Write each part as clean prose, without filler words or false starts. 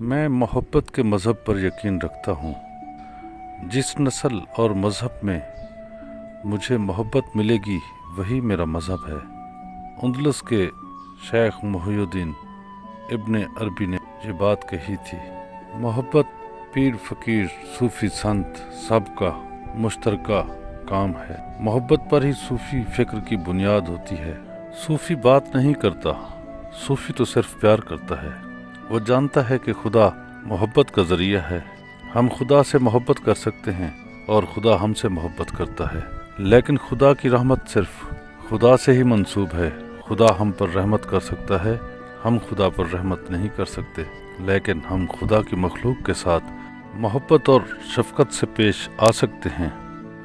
मैं मोहब्बत के मज़हब पर यकीन रखता हूँ। जिस नस्ल और मज़हब में मुझे मोहब्बत मिलेगी वही मेरा मज़हब है। अंदलस के शेख मुहियुद्दीन इब्न अरबी ने ये बात कही थी। मोहब्बत पीर फ़कीर सूफ़ी संत सबका मुश्तरका काम है। मोहब्बत पर ही सूफ़ी फ़िक्र की बुनियाद होती है। सूफ़ी बात नहीं करता, सूफ़ी तो सिर्फ प्यार करता है। वो जानता है कि खुदा मोहब्बत का ज़रिया है। हम खुदा से मोहब्बत कर सकते हैं और खुदा हमसे मोहब्बत करता है, लेकिन खुदा की रहमत सिर्फ खुदा से ही मंसूब है। खुदा हम पर रहमत कर सकता है, हम खुदा पर रहमत नहीं कर सकते, लेकिन हम खुदा की मखलूक के साथ मोहब्बत और शफ़क़त से पेश आ सकते हैं।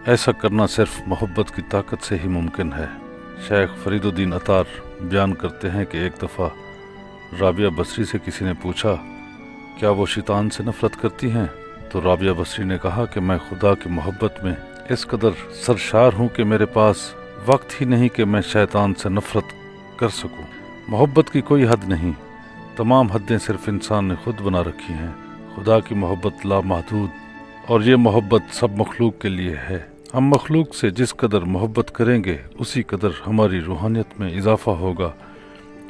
ऐसा करना सिर्फ मोहब्बत की ताकत से ही मुमकिन है। शेख फरीदुद्दीन अतार बयान करते हैं कि एक दफ़ा राबिया बसरी से किसी ने पूछा, क्या वो शैतान से नफ़रत करती हैं? तो राबिया बसरी ने कहा कि मैं खुदा की मोहब्बत में इस कदर सरशार हूँ कि मेरे पास वक्त ही नहीं कि मैं शैतान से नफ़रत कर सकूँ। मोहब्बत की कोई हद नहीं, तमाम हदें सिर्फ इंसान ने खुद बना रखी हैं। खुदा की मोहब्बत लामहदूद और ये मोहब्बत सब मखलूक के लिए है। हम मखलूक से जिस कदर मोहब्बत करेंगे उसी कदर हमारी रूहानियत में इजाफ़ा होगा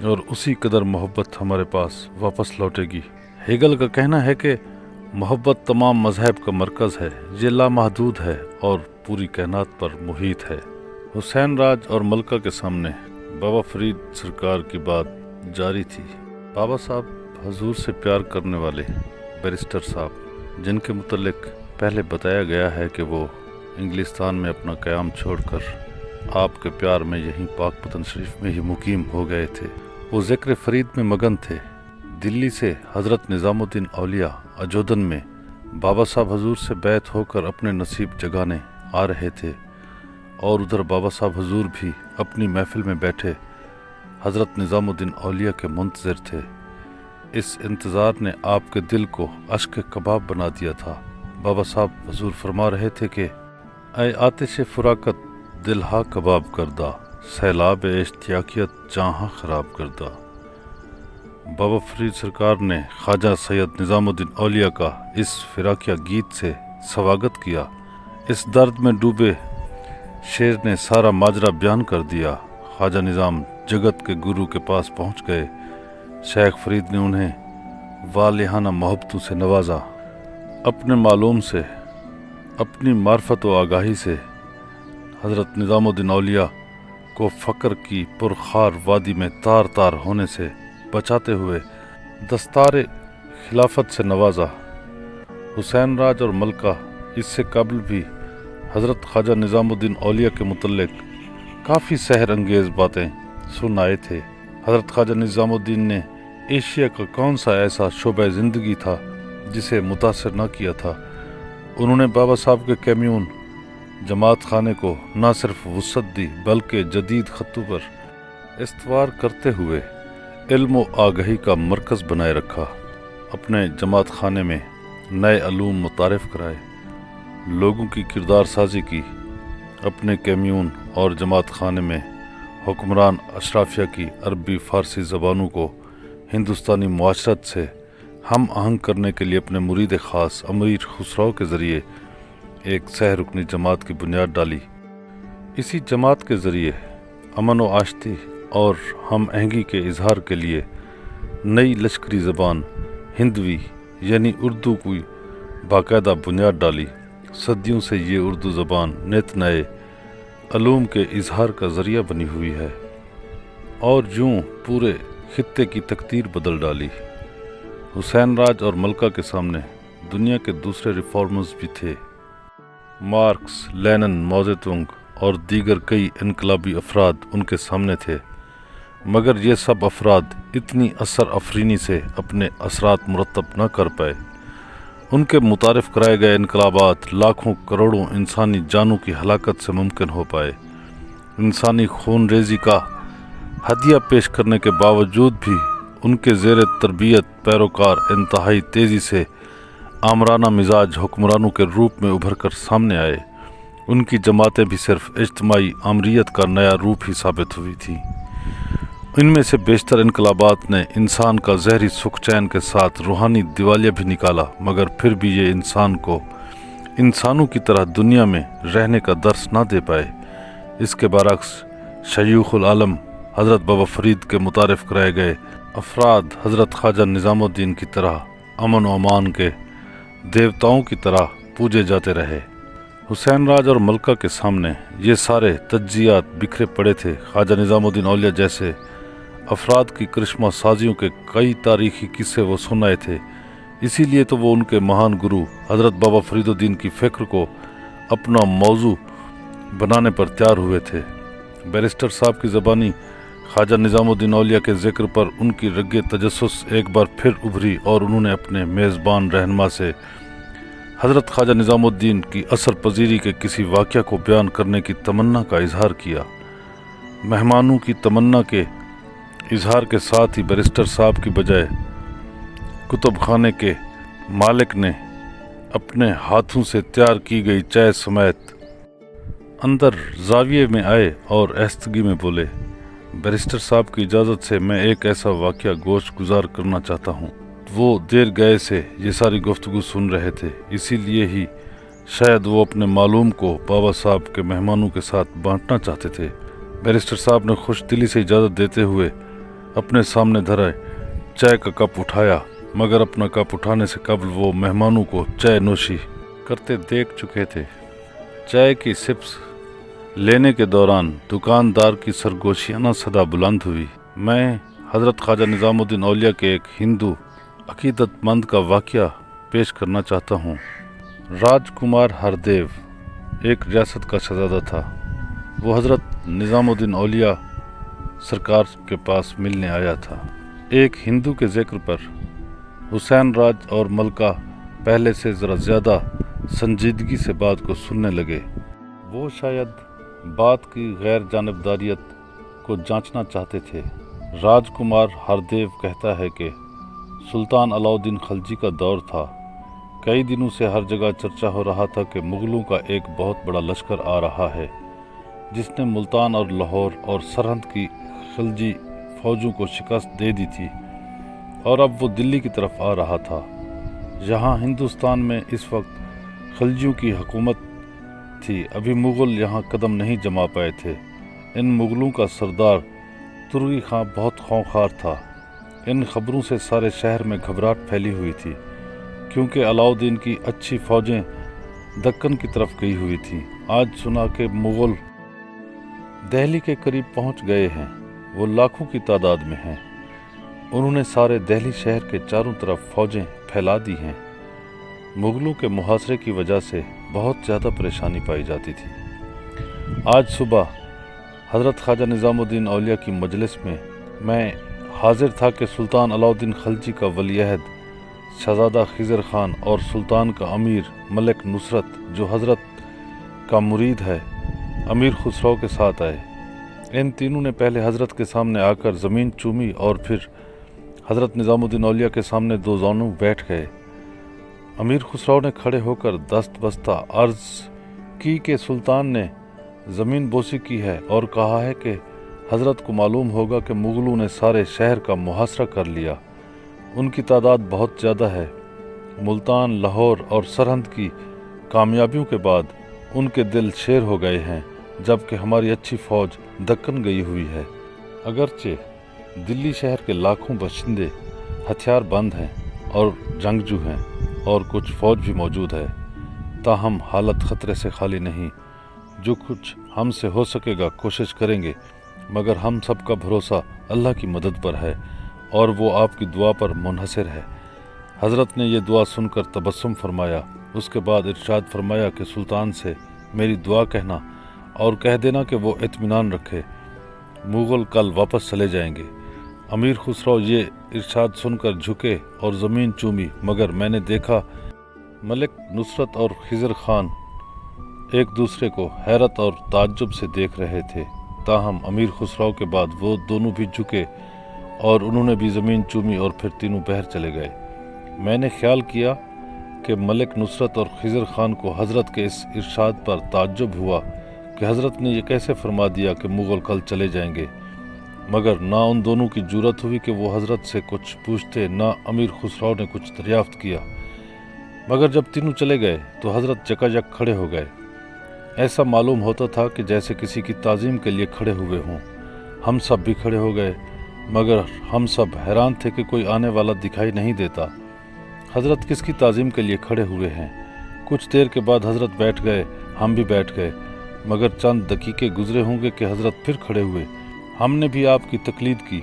और उसी कदर मोहब्बत हमारे पास वापस लौटेगी। हेगल का कहना है कि मोहब्बत तमाम मज़हब का मरकज़ है, ये लामहदूद है और पूरी कायनात पर मुहीत है। हुसैन राज और मलका के सामने बाबा फरीद सरकार की बात जारी थी। बाबा साहब हजूर से प्यार करने वाले बैरिस्टर साहब, जिनके मुतल्लिक पहले बताया गया है कि वो इंग्लिस्तान में अपना क़याम छोड़कर आपके प्यार में यहीं पाक पतन शरीफ में ही मुकीम हो गए थे। वो ज़िक्र फ़रीद में मगन थे। दिल्ली से हज़रत निज़ामुद्दीन औलिया अजोदन में बाबा साहब हजूर से बैत होकर अपने नसीब जगाने आ रहे थे और उधर बाबा साहब हजूर भी अपनी महफिल में बैठे हज़रत निज़ामुद्दीन औलिया के मुंतज़िर थे। इस इंतज़ार ने आपके दिल को अश्क कबाब बना दिया था। बाबा साहब हजूर फरमा रहे थे कि ऐ आतिश फ़ुराक़त दिलहा कबाब करदा, सैलाब इश्तियाकियत जहाँ ख़राब करदा। बाबा फरीद सरकार ने ख्वाजा सैयद निज़ामुद्दीन औलिया का इस फ़िराकिया गीत से स्वागत किया। इस दर्द में डूबे शेर ने सारा माजरा बयान कर दिया। ख्वाजा निज़ाम जगत के गुरु के पास पहुँच गए। शेख फरीद ने उन्हें वालिहाना मोहब्बतों से नवाजा। अपने मालूम से, अपनी मार्फत व आगाही से हज़रत निज़ामुद्दीन औलिया को फ़क्र की पुरखार वादी में तार तार होने से बचाते हुए दस्तारे खिलाफत से नवाजा। हुसैन राज और मलका इससे कबल भी हज़रत ख्वाजा निज़ामुद्दीन औलिया के मुतल्लिक काफ़ी सहर अंगेज़ बातें सुन आए थे। हज़रत ख्वाजा निज़ामुद्दीन ने एशिया का कौन सा ऐसा शोबा ज़िंदगी था जिसे मुतासर न किया था। उन्होंने बाबा साहब के कैम्यून जमात खाने को न सिर्फ वुसअत दी बल्कि जदीद ख़त्तों पर इस्तवार करते हुए इल्म व आगाही का मरकज़ बनाए रखा। अपने जमात खाने में नए अलूम मुतारिफ़ कराए, लोगों की किरदार साजी की। अपने कैम्यून और जमात खाने में हुक्मरान अशराफिया की अरबी फ़ारसी ज़बानों को हिंदुस्तानी मुआशरत से हम आहंग करने के लिए अपने मुरीद ख़ास अमीर खुसरो के ज़रिए एक सह रुकनी जमात की बुनियाद डाली। इसी जमात के ज़रिए अमन व आश्ती और हम आहंगी के इजहार के लिए नई लश्करी ज़बान हिंदवी यानी उर्दू की बाकायदा बुनियाद डाली। सदियों से ये उर्दू ज़बान नित नए अलूम के इजहार का ज़रिया बनी हुई है और यूँ पूरे खित्ते की तकदीर बदल डाली। हुसैन राज और मलका के सामने दुनिया के दूसरे रिफॉर्मर्स भी थे। मार्क्स, लेनिन, माओ ज़ेडुंग और दीगर कई इनकलाबी अफराद उनके सामने थे, मगर ये सब अफराद इतनी असर अफरीनी से अपने असरात मुरतब न कर पाए। उनके मुतारिफ़ कराए गए इनकलाबात लाखों करोड़ों इंसानी जानों की हलाकत से मुमकिन हो पाए। इंसानी खून रेज़ी का हदिया पेश करने के बावजूद भी उनके ज़ेर तरबियत पैरोकार इंतहाई तेज़ी से आमराना मिजाज हुक्मरानों के रूप में उभर कर सामने आए। उनकी जमातें भी सिर्फ इज्तिमाई आमरीत का नया रूप ही साबित हुई थी। ان میں سے بیشتر انقلابات نے انسان کا ظاہری سکھ چین کے ساتھ روحانی دیوالیہ بھی نکالا، مگر پھر بھی یہ انسان کو انسانوں کی طرح دنیا میں رہنے کا درس نہ دے پائے۔ اس کے برعکس شیوخ العالم حضرت بابا فرید کے متعارف کرائے گئے افراد حضرت خواجہ نظام الدین کی طرح امن و امان کے دیوتاؤں کی طرح پوجے جاتے رہے۔ حسین راج اور ملکہ کے سامنے یہ سارے تجزیات بکھرے پڑے تھے۔ خواجہ نظام الدین اولیاء جیسے افراد کی کرشمہ سازیوں کے کئی تاریخی قصے وہ سنائے تھے، اسی لیے تو وہ ان کے مہان گرو حضرت بابا فرید الدین کی فکر کو اپنا موضوع بنانے پر تیار ہوئے تھے۔ بیرسٹر صاحب کی زبانی خواجہ نظام الدین اولیاء کے ذکر پر ان کی رگ تجسس ایک بار پھر ابھری اور انہوں نے اپنے میزبان رہنما سے حضرت خواجہ نظام الدین کی اثر پذیری کے کسی واقعہ کو بیان کرنے کی تمنا کا اظہار کیا۔ مہمانوں کی تمنا کے اظہار کے ساتھ ہی بیرسٹر صاحب کی بجائے کتب خانے کے مالک نے اپنے ہاتھوں سے تیار کی گئی چائے سمیت اندر زاویے میں آئے اور ایستگی میں بولے، بیرسٹر صاحب کی اجازت سے میں ایک ایسا واقعہ گوش گزار کرنا چاہتا ہوں۔ وہ دیر گئے سے یہ ساری گفتگو سن رہے تھے، اسی لیے ہی شاید وہ اپنے معلوم کو بابا صاحب کے مہمانوں کے ساتھ بانٹنا چاہتے تھے۔ بیرسٹر صاحب نے خوش دلی سے اجازت دیتے ہوئے اپنے سامنے دھرے چائے کا کپ اٹھایا، مگر اپنا کپ اٹھانے سے قبل وہ مہمانوں کو چائے نوشی کرتے دیکھ چکے تھے۔ چائے کی سپس لینے کے دوران دکاندار کی سرگوشیانہ صدا بلند ہوئی، میں حضرت خواجہ نظام الدین اولیاء کے ایک ہندو عقیدت مند کا واقعہ پیش کرنا چاہتا ہوں۔ راج کمار ہردیو ایک ریاست کا شہزادہ تھا۔ وہ حضرت نظام الدین اولیاء سرکار کے پاس ملنے آیا تھا۔ ایک ہندو کے ذکر پر حسین راج اور ملکہ پہلے سے ذرا زیادہ سنجیدگی سے بات کو سننے لگے۔ وہ شاید بات کی غیر جانبداریت کو جانچنا چاہتے تھے۔ راج کمار ہردیو کہتا ہے کہ سلطان علاء الدین خلجی کا دور تھا۔ کئی دنوں سے ہر جگہ چرچا ہو رہا تھا کہ مغلوں کا ایک بہت بڑا لشکر آ رہا ہے، جس نے ملتان اور لاہور اور سرہند کی خلجی فوجوں کو شکست دے دی تھی، اور اب وہ دلی کی طرف آ رہا تھا۔ یہاں ہندوستان میں اس وقت خلجیوں کی حکومت تھی، ابھی مغل یہاں قدم نہیں جما پائے تھے۔ ان مغلوں کا سردار ترغی خان بہت خوفزدہ تھا۔ ان خبروں سے سارے شہر میں گھبراہٹ پھیلی ہوئی تھی، کیونکہ علاء الدین کی اچھی فوجیں دکن کی طرف گئی ہوئی تھیں۔ آج سنا کہ مغل دہلی کے قریب پہنچ گئے ہیں۔ وہ لاکھوں کی تعداد میں ہیں۔ انہوں نے سارے دہلی شہر کے چاروں طرف فوجیں پھیلا دی ہیں۔ مغلوں کے محاصرے کی وجہ سے بہت زیادہ پریشانی پائی جاتی تھی۔ آج صبح حضرت خواجہ نظام الدین اولیاء کی مجلس میں حاضر تھا کہ سلطان علاء الدین خلجی کا ولی عہد شہزادہ خضر خان اور سلطان کا امیر ملک نصرت، جو حضرت کا مرید ہے، امیر خسرو کے ساتھ آئے۔ ان تینوں نے پہلے حضرت کے سامنے آ کر زمین چومی اور پھر حضرت نظام الدین اولیاء کے سامنے دو زانوں بیٹھ گئے۔ امیر خسرو نے کھڑے ہو کر دست بستہ عرض کی کہ سلطان نے زمین بوسی کی ہے اور کہا ہے کہ حضرت کو معلوم ہوگا کہ مغلوں نے سارے شہر کا محاصرہ کر لیا۔ ان کی تعداد بہت زیادہ ہے۔ ملتان، لاہور اور سرہند کی کامیابیوں کے بعد ان کے دل شیر ہو گئے ہیں، جبکہ ہماری اچھی فوج دکن گئی ہوئی ہے۔ اگرچہ دلی شہر کے لاکھوں باشندے ہتھیار بند ہیں اور جنگجو ہیں اور کچھ فوج بھی موجود ہے، تاہم حالت خطرے سے خالی نہیں۔ جو کچھ ہم سے ہو سکے گا کوشش کریں گے، مگر ہم سب کا بھروسہ اللہ کی مدد پر ہے اور وہ آپ کی دعا پر منحصر ہے۔ حضرت نے یہ دعا سن کر تبسم فرمایا، اس کے بعد ارشاد فرمایا کہ سلطان سے میری دعا کہنا اور کہہ دینا کہ وہ اطمینان رکھے، مغل کل واپس چلے جائیں گے۔ امیر خسرو یہ ارشاد سن کر جھکے اور زمین چومی، مگر میں نے دیکھا ملک نصرت اور خضر خان ایک دوسرے کو حیرت اور تعجب سے دیکھ رہے تھے۔ تاہم امیر خسرو کے بعد وہ دونوں بھی جھکے اور انہوں نے بھی زمین چومی اور پھر تینوں باہر چلے گئے۔ میں نے خیال کیا کہ ملک نصرت اور خضر خان کو حضرت کے اس ارشاد پر تعجب ہوا کہ حضرت نے یہ کیسے فرما دیا کہ مغل کل چلے جائیں گے۔ मगर ना उन दोनों की जुर्रत हुई कि वो हज़रत से कुछ पूछते, ना अमीर खुसरो ने कुछ दरियाफ्त किया। मगर जब तीनों चले गए तो हज़रत जकाजक खड़े हो गए। ऐसा मालूम होता था कि जैसे किसी की ताज़ीम के लिए खड़े हुए हों। हम सब भी खड़े हो गए, मगर हम सब हैरान थे कि कोई आने वाला दिखाई नहीं देता। हज़रत किसकी ताज़ीम के लिए खड़े हुए हैं। कुछ देर के बाद हज़रत बैठ गए, हम भी बैठ गए, मगर चंद दकीके गुजरे होंगे कि हज़रत फिर खड़े हुए। हमने भी आपकी तकलीद की।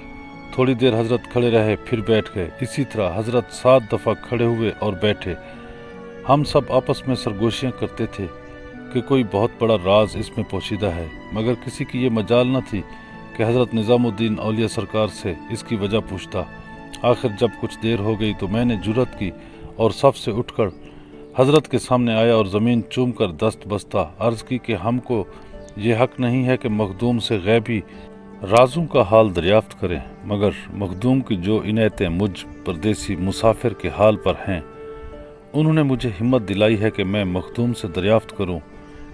थोड़ी देर हज़रत खड़े रहे, फिर बैठ गए। इसी तरह हज़रत 7 दफ़ा खड़े हुए और बैठे। हम सब आपस में सरगोशियाँ करते थे कि कोई बहुत बड़ा राज इसमें पोशीदा है, मगर किसी की ये मजाल न थी कि हज़रत निज़ामुद्दीन औलिया सरकार से इसकी वजह पूछता। आखिर जब कुछ देर हो गई तो मैंने जुर्रत की और सफ से उठकर हज़रत के सामने आया और ज़मीन चूम कर दस्त बस्ता अर्ज़ की कि हमको ये हक़ नहीं है कि मखदूम से गैबी राजों का हाल दरियाफ्त करें, मगर मखदूम की जो इनायतें मुझ परदेसी मुसाफिर के हाल पर हैं, उन्होंने मुझे हिम्मत दिलाई है कि मैं मखदूम से दरियाफ्त करूं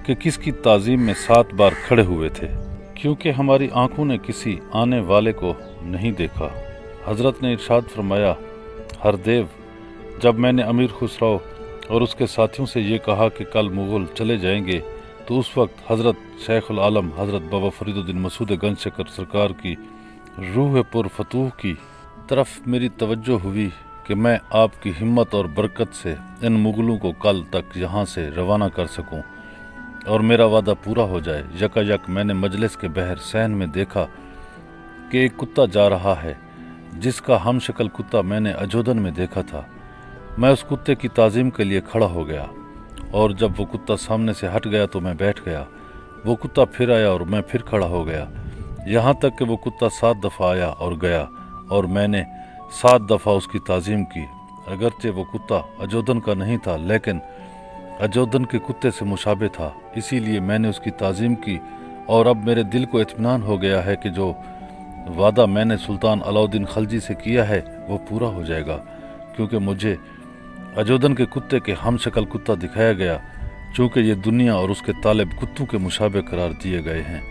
कि किसकी ताज़ीम में 7 बार खड़े हुए थे, क्योंकि हमारी आंखों ने किसी आने वाले को नहीं देखा। हज़रत ने इरशाद फरमाया, हरदेव, जब मैंने अमीर खुसरो और उसके साथियों से ये कहा कि कल मुग़ल चले जाएंगे, तो उस वक्त हज़रत शेखुल आलम हज़रत बाबा फरीदुद्दीन मसूद गंजशकर सरकार की रूह पुर फतूह की तरफ मेरी तवज्जो हुई कि मैं आपकी हिम्मत और बरकत से इन मुग़लों को कल तक यहाँ से रवाना कर सकूँ और मेरा वादा पूरा हो जाए। यकायक मैंने मजलिस के बहर सहन में देखा कि एक कुत्ता जा रहा है, जिसका हम शक्ल कुत्ता मैंने अजोदन में देखा था। मैं उस कुत्ते की ताज़ीम के लिए खड़ा हो गया, और जब वो कुत्ता सामने से हट गया तो मैं बैठ गया। वो कुत्ता फिर आया और मैं फिर खड़ा हो गया, यहाँ तक कि वो कुत्ता 7 दफ़ा आया और गया, और मैंने 7 दफ़ा उसकी ताज़ीम की। अगरचे वो कुत्ता अजोदन का नहीं था, लेकिन अजोदन के कुत्ते से मुशाबे था, इसीलिए मैंने उसकी ताज़ीम की। और अब मेरे दिल को इत्मीनान हो गया है कि जो वादा मैंने सुल्तान अलाउद्दीन खलजी से किया है वो पूरा हो जाएगा, क्योंकि मुझे अजोदन के कुत्ते के हम शक्ल कुत्ता दिखाया गया, चूँकि ये दुनिया और उसके तालिब कुत्तों के मुशाबे करार दिए गए हैं।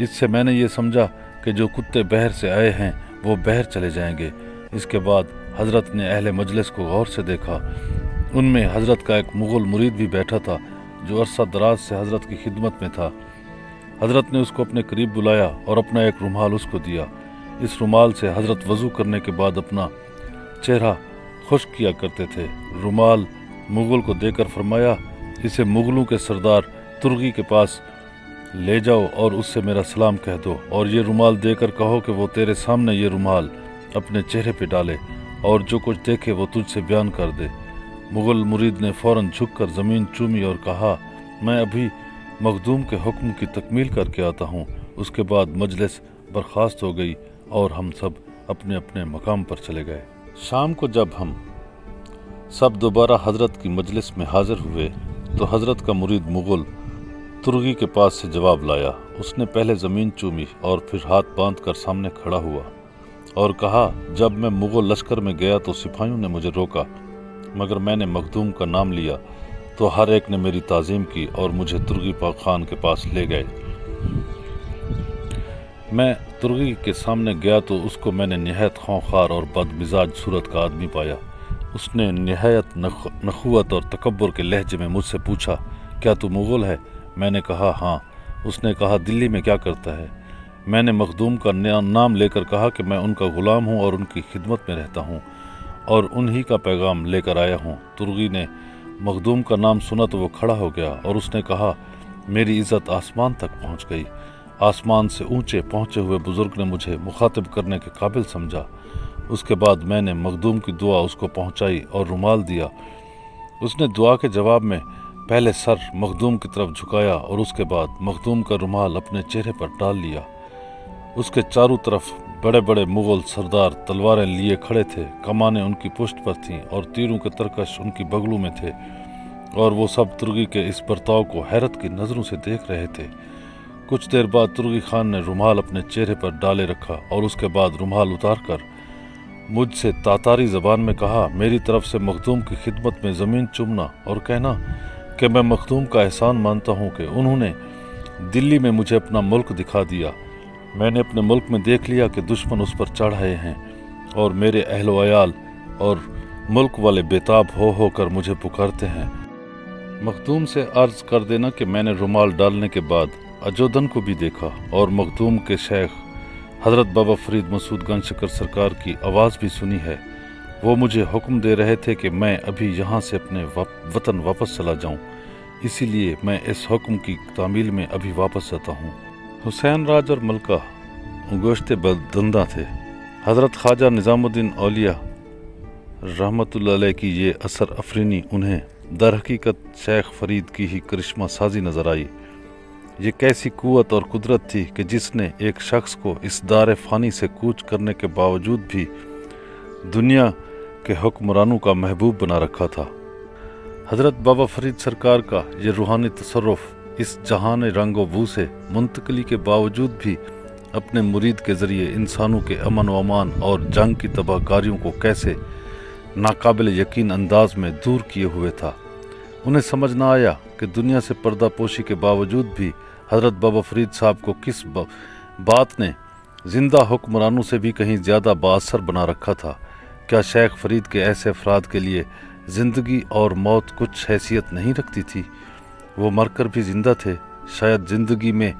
इससे मैंने ये समझा कि जो कुत्ते बहर से आए हैं वो बहर चले जाएंगे। इसके बाद हज़रत ने अहले मजलिस को गौर से देखा। उनमें हज़रत का एक मुग़ल मुरीद भी बैठा था, जो अरसा दराज से हज़रत की खिदमत में था। हज़रत ने उसको अपने करीब बुलाया और अपना एक रुमाल उसको दिया। इस रुमाल से हज़रत वज़ू करने के बाद अपना चेहरा खुश्क किया करते थे। रुमाल मुग़ल को देकर फरमाया, इसे मुग़लों के सरदार तुर्गी के पास ले जाओ और उससे मेरा सलाम कह दो, और ये रुमाल देकर कहो कि वो तेरे सामने ये रुमाल अपने चेहरे पे डाले और जो कुछ देखे वो तुझसे बयान कर दे। मुग़ल मुरीद ने फ़ौरन झुककर ज़मीन चूमी और कहा, मैं अभी मखदूम के हुक्म की तकमील करके आता हूँ। उसके बाद मजलिस बर्खास्त हो गई और हम सब अपने अपने मकाम पर चले गए। शाम को जब हम सब दोबारा हज़रत की मजलिस में हाज़िर हुए तो हज़रत का मुरीद मुग़ल तुर्गी के पास से जवाब लाया। उसने पहले ज़मीन चूमी और फिर हाथ बांध कर सामने खड़ा हुआ और कहा, जब मैं मुग़ल लश्कर में गया तो सिपाहियों ने मुझे रोका, मगर मैंने मखदूम का नाम लिया तो हर एक ने मेरी ताज़ीम की और मुझे तुर्गी पाक खान के पास ले गए। मैं तुर्गी के सामने गया तो उसको मैंने निहायत खौंखार और बदमिजाज सूरत का आदमी पाया। उसने निहायत नखुवत और तकब्बुर के लहजे में मुझसे पूछा, क्या तू मुग़ल है? मैंने कहा, हाँ। उसने कहा, दिल्ली में क्या करता है? मैंने मखदूम का नाम लेकर कहा कि मैं उनका ग़ुलाम हूँ और उनकी खिदमत में रहता हूँ और उन्हीं का पैगाम लेकर आया हूँ। तुर्गी ने मखदूम का नाम सुना तो वो खड़ा हो गया और उसने कहा, मेरी इज़्ज़त आसमान तक पहुँच गई। आसमान से ऊंचे पहुँचे हुए बुज़ुर्ग ने मुझे मुखातिब करने के काबिल समझा। उसके बाद मैंने मखदूम की दुआ उसको पहुँचाई और रुमाल दिया। उसने दुआ के जवाब में पहले सर मखदूम की तरफ झुकाया और उसके बाद मखदूम का रुमाल अपने चेहरे पर डाल लिया। उसके चारों तरफ बड़े बड़े मुग़ल सरदार तलवारें लिए खड़े थे। कमानें उनकी पुष्ट पर थीं और तीरों के तरकश उनकी बगलों में थे, और वो सब तुर्गी के इस बर्ताव को हैरत की नज़रों से देख रहे थे। कुछ देर बाद तुर्गी खान ने रुमाल अपने चेहरे पर डाले रखा और उसके बाद रुमाल उतार कर मुझसे तातारी ज़बान में कहा, मेरी तरफ से मखदूम की खिदमत में ज़मीन चूमना और कहना कि मैं मखदूम का एहसान मानता हूँ कि उन्होंने दिल्ली में मुझे अपना मुल्क दिखा दिया। मैंने अपने मुल्क में देख लिया कि दुश्मन उस पर चढ़ आए हैं और मेरे अहल वयाल और मुल्क वाले बेताब हो कर मुझे पुकारते हैं। मखदूम से अर्ज कर देना कि मैंने रुमाल डालने के बाद अजोधन को भी देखा और मखदूम के शेख हज़रत बाबा फरीद मसूद गंज शकर सरकार की आवाज़ भी सुनी है। वो मुझे हुक्म दे रहे थे कि मैं अभी यहाँ से अपने वतन वापस चला जाऊँ, इसीलिए मैं इस हुक्म की तामील में अभी वापस जाता हूँ। हुसैन राज और मलका गोश्त बदंदा थे। हज़रत ख्वाजा निज़ामुद्दीन औलिया रहमतुल्लाह अलैह की ये असर अफरीनी उन्हें दर हकीकत शेख फरीद की ही करिश्मा साजी नज़र आई। ये कैसी कुव्वत और कुदरत थी कि जिसने एक शख्स को इस दार फ़ानी से कूच करने के बावजूद भी दुनिया के हुक्मरानों का महबूब बना रखा था। हज़रत बाबा फरीद सरकार का ये रूहानी तसर्रुफ़ इस जहान रंगो बू से मुंतकली के बावजूद भी अपने मुरीद के ज़रिए इंसानों के अमन व अमान और जंग की तबाहकारियों को कैसे नाकाबिल यकीन अंदाज में दूर किए हुए था। उन्हें समझ न आया कि दुनिया से पर्दा पोशी के बावजूद भी हज़रत बाबा फरीद साहब को किस बात ने ज़िंदा हुक्मरानों से भी कहीं ज़्यादा बाअसर बना रखा था। क्या शेख फरीद के ऐसे अफराद के लिए ज़िंदगी और मौत कुछ हैसियत नहीं रखती थी? वो मरकर भी ज़िंदा थे। शायद ज़िंदगी में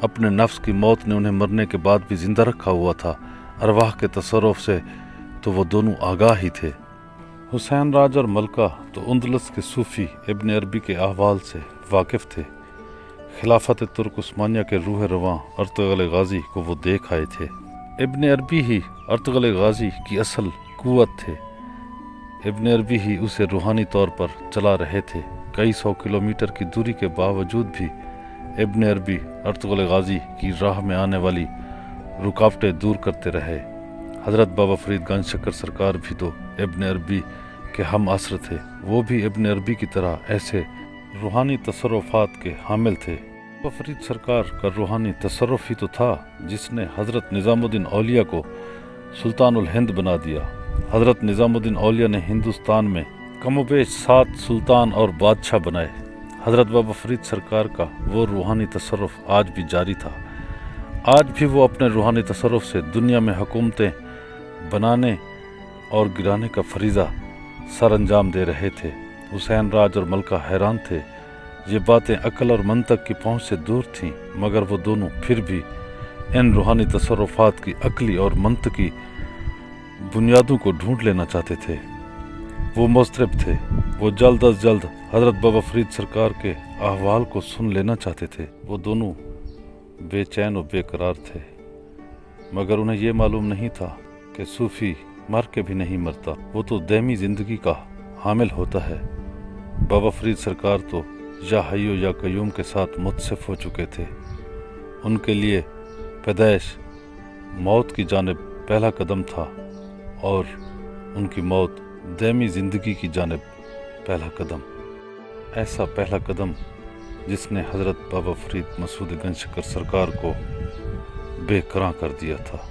अपने नफ्स की मौत ने उन्हें मरने के बाद भी ज़िंदा रखा हुआ था। अरवाह के तसर्रुफ़ से तो वो दोनों आगाह ही थे। हुसैन राज और मलका तो अंदलस के सूफ़ी इब्न अरबी के अहवाल से वाकिफ़ थे। खिलाफत तुर्क उस्मानिया के रूह रवां अर्तुग़रुल गाज़ी को वो देख आए थे। इब्न अरबी ही अर्तुग़रुल गाज़ी की असल कुव्वत थे। इब्न अरबी ही उसे रूहानी तौर पर चला रहे थे। कई सौ किलोमीटर की दूरी के बावजूद भी इब्न अरबी अर्तुग़रुल गाज़ी की राह में आने वाली रुकावटें दूर करते रहे। हज़रत बाबा फरीद गंज शकर सरकार भी तो इब्न अरबी के हम असर थे। वो भी इब्न अरबी की तरह ऐसे रूहानी तसर्रुफ़ात के हामिल थे। बाबा फरीद सरकार का रूहानी तसर्रुफ़ ही तो था जिसने हज़रत निज़ामुद्दीन औलिया को सुल्तानुल हिंद बना दिया। हज़रत निज़ामुद्दीन औलिया ने हिंदुस्तान में कमोबेश 7 सुल्तान और बादशाह बनाए। हज़रत बाबा फरीद सरकार का वो रूहानी तसर्रुफ़ आज भी जारी था। आज भी वो अपने रूहानी तसर्रुफ़ से दुनिया में हुकूमतें बनाने और गिराने का फरीज़ा सर अंजाम दे रहे थे। हुसैन राज और मलका हैरान थे। ये बातें अक्ल और मंतक की पहुँच से दूर थीं, मगर वो दोनों फिर भी इन रूहानी तसर्रुफ़ात की अक्ली और मंतकी बुनियादों को ढूंढ लेना चाहते थे। वो मुस्तरब थे। वो जल्द अज जल्द हज़रत बाबा फरीद सरकार के अहवाल को सुन लेना चाहते थे। वो दोनों बेचैन और बेकरार थे, मगर उन्हें ये मालूम नहीं था कि सूफ़ी मर के भी नहीं मरता, वो तो दैमी ज़िंदगी का हामिल होता है। बाबा फरीद सरकार तो या हय्यो या कय्यूम के साथ मुत्सिफ हो चुके थे। उनके लिए पैदाइश मौत की जानिब पहला कदम था और उनकी मौत दैमी ज़िंदगी की जानिब पहला कदम। ऐसा पहला कदम जिसने हज़रत बाबा फरीद मसूद गंज शकर सरकार को बेकरां कर दिया था।